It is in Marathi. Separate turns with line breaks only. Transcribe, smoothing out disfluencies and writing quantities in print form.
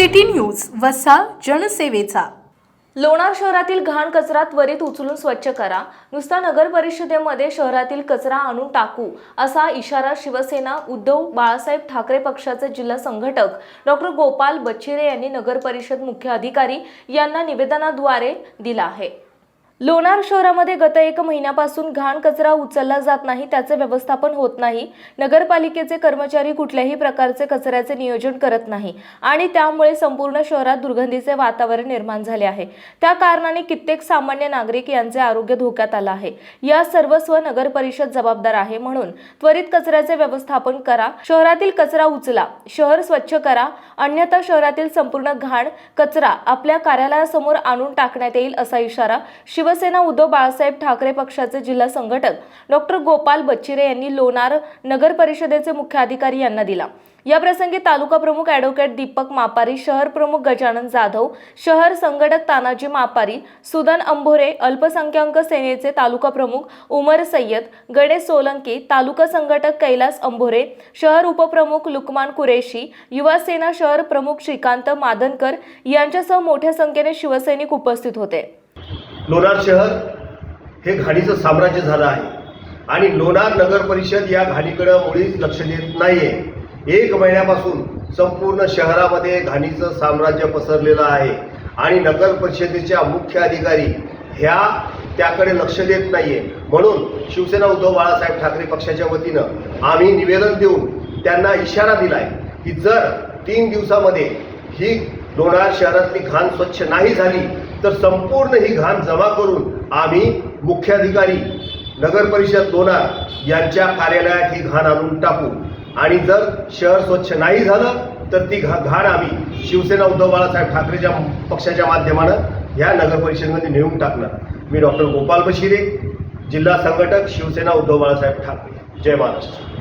सिटी न्यूज वसा जनसेवेचा।
लोणार शहरातील घाण कचरा त्वरित उचलून स्वच्छ करा। नुसता नगर परिषदेमध्ये शहरातील कचरा आणून टाकू असा इशारा शिवसेना उद्धव बाळासाहेब ठाकरे पक्षाचे जिल्हा संघटक डॉक्टर गोपाल बच्छिरे यांनी नगर परिषद मुख्य अधिकारी यांना निवेदनाद्वारे दिला आहे। लोणार शहरामध्ये गत 1 महिन्यापासून घाण कचरा उचलला जात नाही, त्याचे व्यवस्थापन होत नाही। नगरपालिकेचे कर्मचारी कुठल्याही प्रकारचे कचऱ्याचे नियोजन करत नाही आणि त्यामुळे संपूर्ण शहरात दुर्गंधीचे वातावरण निर्माण झाले आहे। त्या कारणाने कित्येक सामान्य नागरिक यांचे आरोग्य धोक्यात आले आहे। या सर्वस्व नगर परिषद जबाबदार आहे, म्हणून त्वरित कचऱ्याचे व्यवस्थापन करा, शहरातील कचरा उचला, शहर स्वच्छ करा, अन्यथा शहरातील संपूर्ण घाण कचरा आपल्या कार्यालयासमोर आणून टाकण्यात येईल असा इशारा शिवसेना उद्धव बाळासाहेब ठाकरे पक्षाचे जिल्हा संघटक डॉक्टर गोपाल बच्छिरे यांनी लोणार नगर परिषदेचे मुख्य अधिकारी यांना दिला। या प्रसंगी तालुका प्रमुख ॲडव्होकेट दीपक मापारी, शहर प्रमुख गजानन जाधव, शहर संघटक तानाजी मापारी, सुदन अंभोरे, अल्पसंख्याक सेनेचे तालुका प्रमुख उमर सय्यद, गणेश सोलंकी, तालुका संघटक कैलास अंभोरे, शहर उपप्रमुख लुकमान कुरेशी, युवा सेना शहर प्रमुख श्रीकांत मादनकर यांच्यासह मोठ्या संख्येने शिवसैनिक उपस्थित होते।
लोणार शहर हे घाणीचं साम्राज्य झालं आहे आणि लोणार नगर परिषद या घाणीकडे मुळीच लक्ष देत नाहीये। 1 महिन्यापासून संपूर्ण शहरामध्ये घाणीचं साम्राज्य पसरलेलं आहे आणि नगर परिषदेच्या मुख्य अधिकारी ह्या त्याकडे लक्ष देत नाहीये। म्हणून शिवसेना उद्धव बाळासाहेब ठाकरे पक्षाच्या वतीनं आम्ही निवेदन देऊन त्यांना इशारा दिलाय की जर 3 दिवसामध्ये ही लोणार शहरातली घाण स्वच्छ नाही झाली तर संपूर्ण ही घाण जमा करून आम्ही मुख्याधिकारी नगर परिषद लोणार यांच्या कार्यालयात ही घाण आणून टाकू आणि जर शहर स्वच्छ नाही झालं तर ती घाण आम्ही शिवसेना उद्धव बाळासाहेब ठाकरेच्या पक्षाच्या माध्यमानं ह्या नगर परिषदेमध्ये नेऊन टाकणार। मी डॉक्टर गोपाल बच्छिरे, जिल्हा संघटक शिवसेना उद्धव बाळासाहेब ठाकरे। जय महाराष्ट्र।